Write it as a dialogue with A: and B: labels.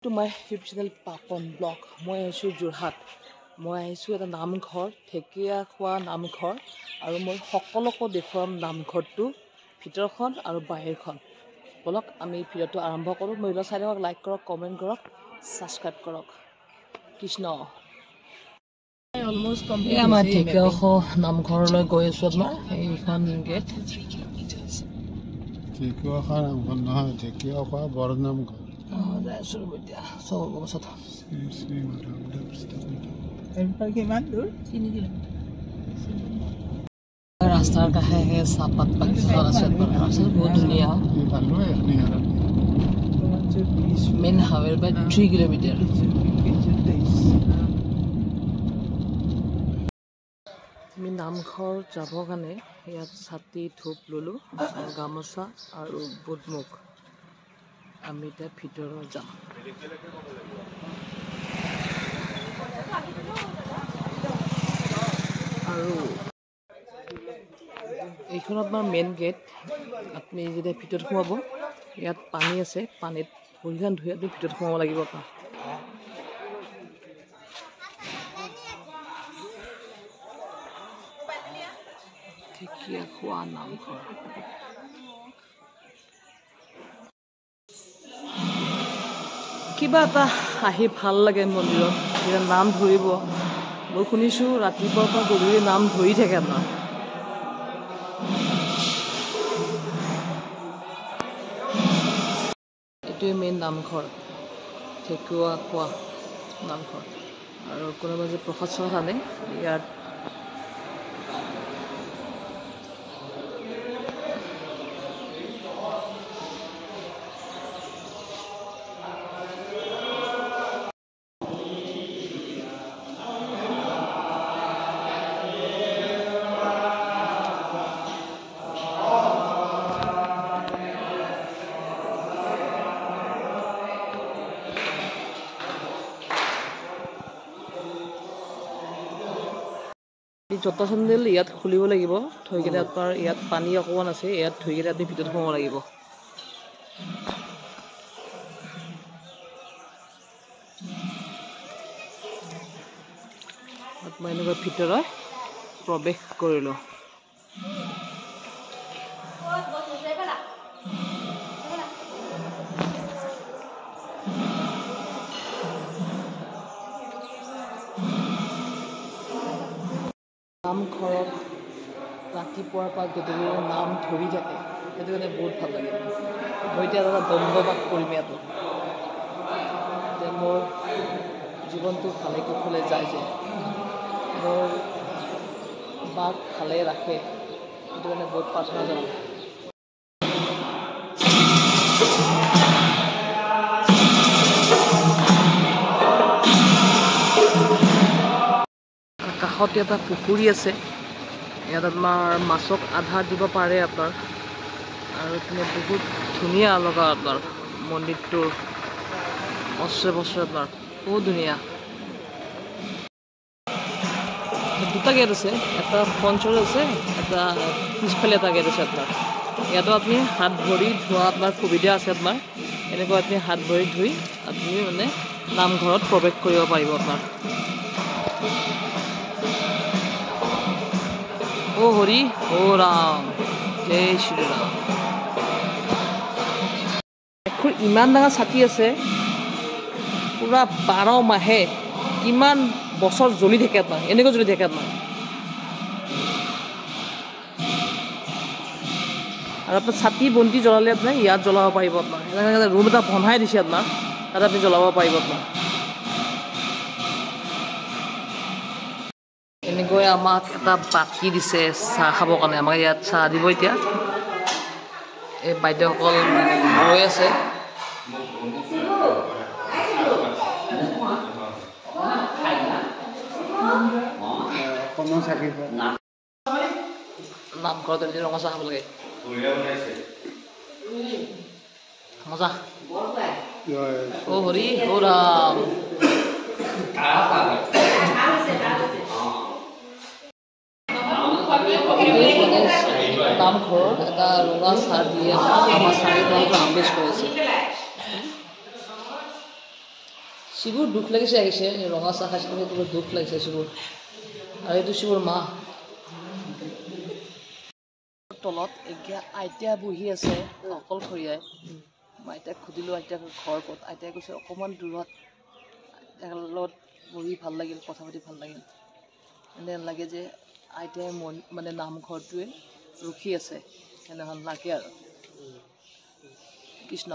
A: To my YouTube channel Papon Blog. মই আছোঁ যোৰহাট। মই আহিছোঁ এটা নামঘৰ, ঢেকীয়াখোৱা নামঘৰ, আৰু মই সকলোকে দেখুৱাম নামঘৰটো ভিতৰখন আৰু বাহিৰখন। বলক আমি ভিডিঅ'টো আৰম্ভ কৰোঁ। মহিলা চাই থাকক, লাইক কৰক, কমেণ্ট কৰক, ছাবস্ক্ৰাইব কৰক। কৃষ্ণ। আমাৰ ঢেকীয়াখোৱা নামঘৰলৈ গৈ আছোঁ। আপোনাৰ এইখন গেট।
B: ঢেকীয়াখোৱা নামঘৰ নহয়, ঢেকীয়াখোৱা বৰ নামঘৰ।
A: ৰাস্তাৰ কাষে চাহপাত বাগিচাখন আছে। ৰাস্তাটো বহুত ধুনীয়া। মেইন হাইৱেৰ পৰা 3 কিলোমিটাৰ। আমি নামঘৰ যাবৰ কাৰণে ইয়াত ছাতি ধূপ ল'লোঁ, গামোচা আৰু বুটমুগ। আমি এতিয়া ভিতৰত যাম। আৰু এইখন আপোনাৰ মেইন গেট। আপুনি যেতিয়া ভিতৰত সোমাব, ইয়াত পানী আছে, পানীত ভৰিখন ধুই আপুনি ভিতৰত সোমাব লাগিব। আপোনাৰ ঢেকীয়াখোৱা নামঘৰ। কিবা এটা আহি ভাল লাগে মন্দিৰত, যেতিয়া নাম ধৰিব। মই শুনিছোঁ ৰাতিপুৱাৰ পৰা গধূলি নাম ধৰি থাকে আপোনাৰ। এইটোৱে মেইন নামঘৰ, ঢেকীয়াখোৱা নামঘৰ। আৰু কোনোবা যে প্ৰসাদ চসাদ আনে ইয়াত। জোতা চেণ্ডেল ইয়াত খুলিব লাগিব, থৈ কিনে আপোনাৰ ইয়াত পানী অকণমান আছে, ইয়াত থৈ কিনে আপুনি ভিতৰত সোমাব লাগিব। মই এনেকুৱা ভিতৰত প্ৰৱেশ কৰিলোঁ। নামঘৰত ৰাতিপুৱাৰ পৰা গধূলি নাম ধৰি থাকে, সেইটো কাৰণে বহুত ভাল লাগে। মই এতিয়া এটা দণ্ডপাঠ কৰিম ইয়াতো, যে মোৰ জীৱনটো ভালে কুশলে যায়, যে মোৰ বাক ভালে ৰাখে, সেইটো কাৰণে বহুত প্ৰাৰ্থনা জনাওঁ। কাষত এটা পুখুৰী আছে, ইয়াত আপোনাৰ মাছক আধাৰ দিব পাৰে আপোনাৰ। আৰু এইপিনে বহুত ধুনীয়া লগা আপোনাৰ মন্দিৰটোৰ অস্ত্ৰে বস্ত্ৰে আপোনাৰ বহুত ধুনীয়া। দুটা গেট আছে, এটা ফ্ৰণ্টত আছে, এটা পিছফালে এটা গেট আছে আপোনাৰ। ইয়াতো আপুনি হাত ভৰি ধোৱা আপোনাৰ সুবিধা আছে আপোনাৰ। এনেকুৱা আপুনি হাত ভৰি ধুই আপুনি মানে নামঘৰত প্ৰৱেশ কৰিব পাৰিব আপোনাৰ। ও হৰি ও ৰাম, জয় শ্ৰী ৰাম। ইমান ডাঙৰ ছাতি আছে, পুৰা 12 মাহে কিমান বছৰ জ্বলি থাকে আপোনাৰ, এনেকৈ জ্বলি থাকে আপোনাৰ। আৰু আপোনাৰ ছাতি বন্তি জ্বলালে আপোনাৰ ইয়াত জ্বলাব পাৰিব আপোনাৰ। সেইকাৰণে ৰুম এটা বনাই দিছে আপোনাৰ, তাত আপুনি জ্বলাব পাৰিব আপোনাৰ। এনেকৈ আমাক এটা বাতি দিছে চাহ খাবৰ কাৰণে। আমাক ইয়াত চাহ দিব এতিয়া। এই বাইদেউসকল ৰৈ আছে। নামঘৰত এদিন ৰঙা চাহ খাব লাগে। মজা। ও হৰি ও ৰাম। নামঘৰত এটা ৰঙা চাহ দিয়ে, আমাৰ চাহ আমেজ কৰিছে। শিৱৰ দুখ লাগিছে আহিছে ৰঙা চাহ খাইছে সেইটো দুখ লাগিছে শিৱৰ আৰু এইটো শিৱৰ মা তলত এতিয়া আইতা বহি আছে অকলশৰীয়াই আইতাক সুধিলোঁ আইতাক ঘৰ ক'ত আইতাই কৈছে অকণমান দূৰত আইতাৰ লগত বহি ভাল লাগিল কথা পাতি ভাল লাগিল এনে লাগে যে আইতাই মানে নামঘৰটোৱে ৰখি আছে এনেহেন লাগে আৰু কৃষ্ণ